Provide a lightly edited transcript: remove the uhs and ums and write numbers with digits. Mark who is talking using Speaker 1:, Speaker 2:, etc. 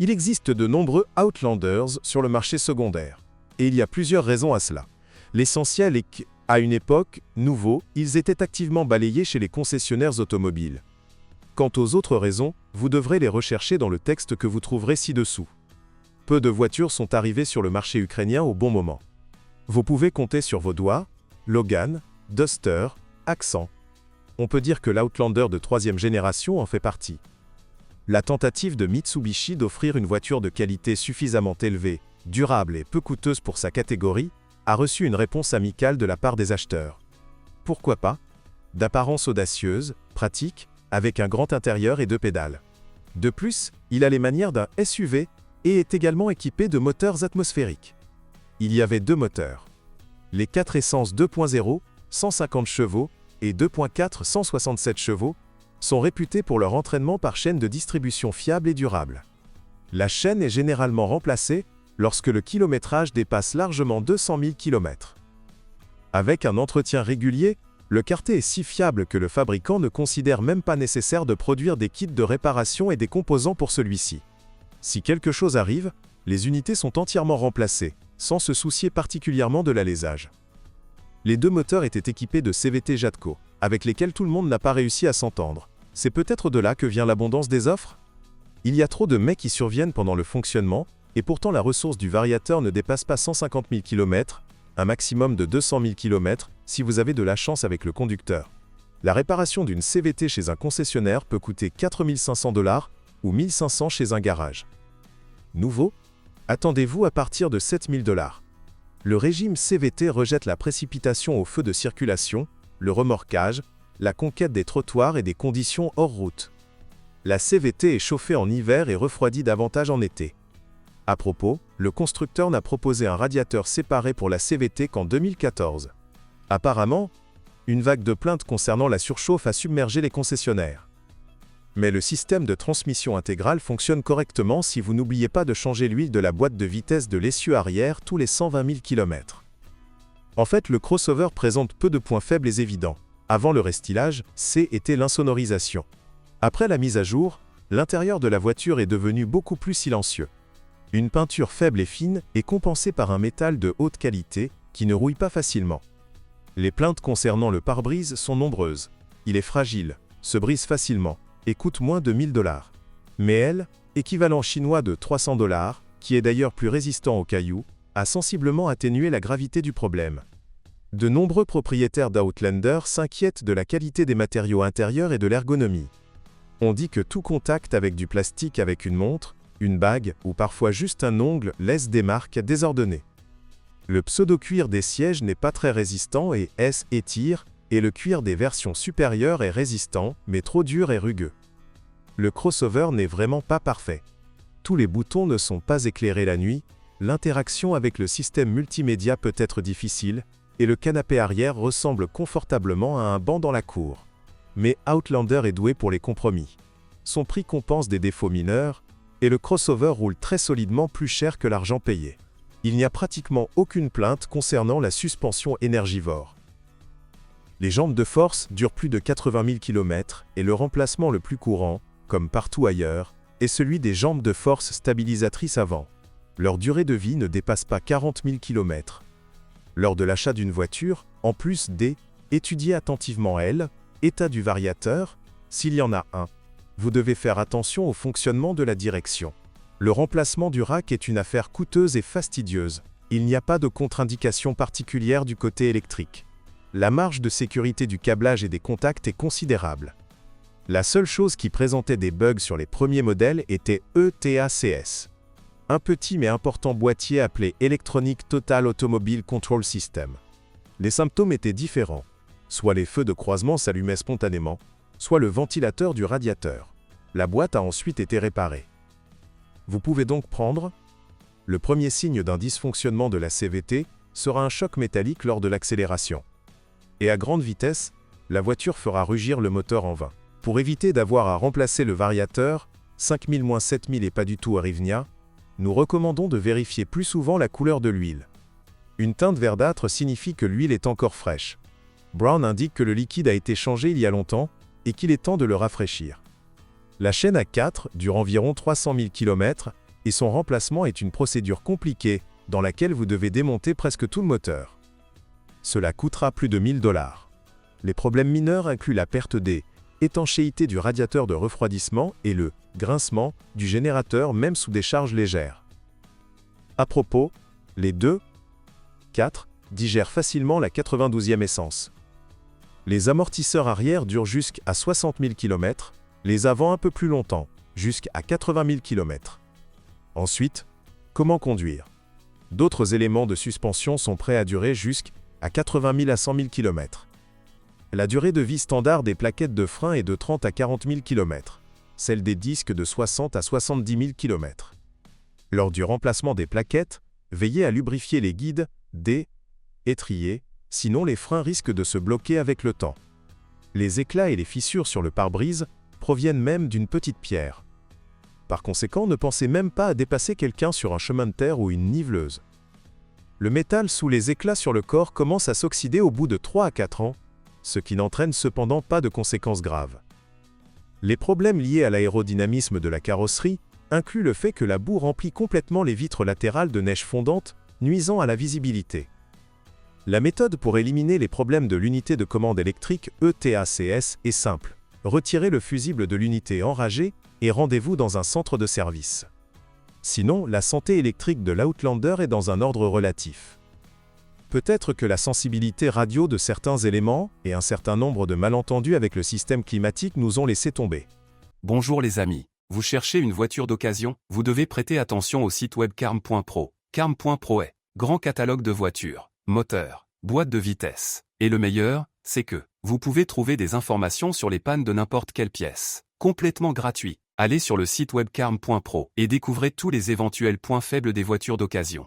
Speaker 1: Il existe de nombreux Outlanders sur le marché secondaire. Et il y a plusieurs raisons à cela. L'essentiel est qu'à une époque, nouveaux, ils étaient activement balayés chez les concessionnaires automobiles. Quant aux autres raisons, vous devrez les rechercher dans le texte que vous trouverez ci-dessous. Peu de voitures sont arrivées sur le marché ukrainien au bon moment. Vous pouvez compter sur vos doigts, Logan, Duster, Accent. On peut dire que l'Outlander de 3e génération en fait partie. La tentative de Mitsubishi d'offrir une voiture de qualité suffisamment élevée, durable et peu coûteuse pour sa catégorie, a reçu une réponse amicale de la part des acheteurs. Pourquoi pas? D'apparence audacieuse, pratique, avec un grand intérieur et 2 pédales. De plus, il a les manières d'un SUV et est également équipé de moteurs atmosphériques. Il y avait 2 moteurs. Les 4 essences 2.0, 150 chevaux, et 2.4, 167 chevaux, sont réputés pour leur entraînement par chaîne de distribution fiable et durable. La chaîne est généralement remplacée lorsque le kilométrage dépasse largement 200 000 km. Avec un entretien régulier, le quartet est si fiable que le fabricant ne considère même pas nécessaire de produire des kits de réparation et des composants pour celui-ci. Si quelque chose arrive, les unités sont entièrement remplacées, sans se soucier particulièrement de l'alésage. Les 2 moteurs étaient équipés de CVT Jatco, avec lesquels tout le monde n'a pas réussi à s'entendre. C'est peut-être de là que vient l'abondance des offres? Il y a trop de mais qui surviennent pendant le fonctionnement, et pourtant la ressource du variateur ne dépasse pas 150 000 km, un maximum de 200 000 km si vous avez de la chance avec le conducteur. La réparation d'une CVT chez un concessionnaire peut coûter 4 500 $ ou 1 500 chez un garage. Nouveau? Attendez-vous à partir de 7 000 $. Le régime CVT rejette la précipitation au feu de circulation, le remorquage, la conquête des trottoirs et des conditions hors route. La CVT est chauffée en hiver et refroidie davantage en été. À propos, le constructeur n'a proposé un radiateur séparé pour la CVT qu'en 2014. Apparemment, une vague de plaintes concernant la surchauffe a submergé les concessionnaires. Mais le système de transmission intégrale fonctionne correctement si vous n'oubliez pas de changer l'huile de la boîte de vitesse de l'essieu arrière tous les 120 000 km. En fait, le crossover présente peu de points faibles et évidents. Avant le restylage, était l'insonorisation. Après la mise à jour, l'intérieur de la voiture est devenu beaucoup plus silencieux. Une peinture faible et fine est compensée par un métal de haute qualité qui ne rouille pas facilement. Les plaintes concernant le pare-brise sont nombreuses. Il est fragile, se brise facilement et coûte moins de 1 000 $. Mais elle, équivalent chinois de 300 $, qui est d'ailleurs plus résistant aux cailloux, a sensiblement atténué la gravité du problème. De nombreux propriétaires d'Outlander s'inquiètent de la qualité des matériaux intérieurs et de l'ergonomie. On dit que tout contact avec du plastique avec une montre, une bague ou parfois juste un ongle laisse des marques désordonnées. Le pseudo-cuir des sièges n'est pas très résistant et étire, et le cuir des versions supérieures est résistant, mais trop dur et rugueux. Le crossover n'est vraiment pas parfait. Tous les boutons ne sont pas éclairés la nuit, l'interaction avec le système multimédia peut être difficile, et le canapé arrière ressemble confortablement à un banc dans la cour. Mais Outlander est doué pour les compromis. Son prix compense des défauts mineurs, et le crossover roule très solidement plus cher que l'argent payé. Il n'y a pratiquement aucune plainte concernant la suspension énergivore. Les jambes de force durent plus de 80 000 km, et le remplacement le plus courant, comme partout ailleurs, est celui des jambes de force stabilisatrices avant. Leur durée de vie ne dépasse pas 40 000 km. Lors de l'achat d'une voiture, en plus étudiez attentivement état du variateur, s'il y en a un. Vous devez faire attention au fonctionnement de la direction. Le remplacement du rack est une affaire coûteuse et fastidieuse. Il n'y a pas de contre-indication particulière du côté électrique. La marge de sécurité du câblage et des contacts est considérable. La seule chose qui présentait des bugs sur les premiers modèles était ETACS. Un petit mais important boîtier appelé Electronic Total Automobile Control System. Les symptômes étaient différents. Soit les feux de croisement s'allumaient spontanément, soit le ventilateur du radiateur. La boîte a ensuite été réparée. Vous pouvez donc prendre. Le premier signe d'un dysfonctionnement de la CVT sera un choc métallique lors de l'accélération. Et à grande vitesse, la voiture fera rugir le moteur en vain. Pour éviter d'avoir à remplacer le variateur, 5000-7000 et pas du tout Arrivnia, nous recommandons de vérifier plus souvent la couleur de l'huile. Une teinte verdâtre signifie que l'huile est encore fraîche. Brown indique que le liquide a été changé il y a longtemps et qu'il est temps de le rafraîchir. La chaîne A4 dure environ 300 000 km et son remplacement est une procédure compliquée dans laquelle vous devez démonter presque tout le moteur. Cela coûtera plus de 1000 $. Les problèmes mineurs incluent la perte des étanchéité du radiateur de refroidissement et le grincement du générateur même sous des charges légères. À propos, les 2-4 digèrent facilement la 92e essence. Les amortisseurs arrière durent jusqu'à 60 000 km, les avant un peu plus longtemps, jusqu'à 80 000 km. Ensuite, comment conduire? D'autres éléments de suspension sont prêts à durer jusqu'à 80 000 à 100 000 km. La durée de vie standard des plaquettes de frein est de 30 à 40 000 km, celle des disques de 60 à 70 000 km. Lors du remplacement des plaquettes, veillez à lubrifier les guides, des étriers, sinon les freins risquent de se bloquer avec le temps. Les éclats et les fissures sur le pare-brise proviennent même d'une petite pierre. Par conséquent, ne pensez même pas à dépasser quelqu'un sur un chemin de terre ou une niveleuse. Le métal sous les éclats sur le corps commence à s'oxyder au bout de 3 à 4 ans, ce qui n'entraîne cependant pas de conséquences graves. Les problèmes liés à l'aérodynamisme de la carrosserie incluent le fait que la boue remplit complètement les vitres latérales de neige fondante, nuisant à la visibilité. La méthode pour éliminer les problèmes de l'unité de commande électrique ETACS est simple. Retirez le fusible de l'unité enragée et rendez-vous dans un centre de service. Sinon, la santé électrique de l'Outlander est dans un ordre relatif. Peut-être que la sensibilité radio de certains éléments et un certain nombre de malentendus avec le système climatique nous ont laissé tomber.
Speaker 2: Bonjour les amis. Vous cherchez une voiture d'occasion? Vous devez prêter attention au site web carm.pro. Carm.pro est grand catalogue de voitures, moteurs, boîtes de vitesse. Et le meilleur, c'est que vous pouvez trouver des informations sur les pannes de n'importe quelle pièce. Complètement gratuit. Allez sur le site web carm.pro et découvrez tous les éventuels points faibles des voitures d'occasion.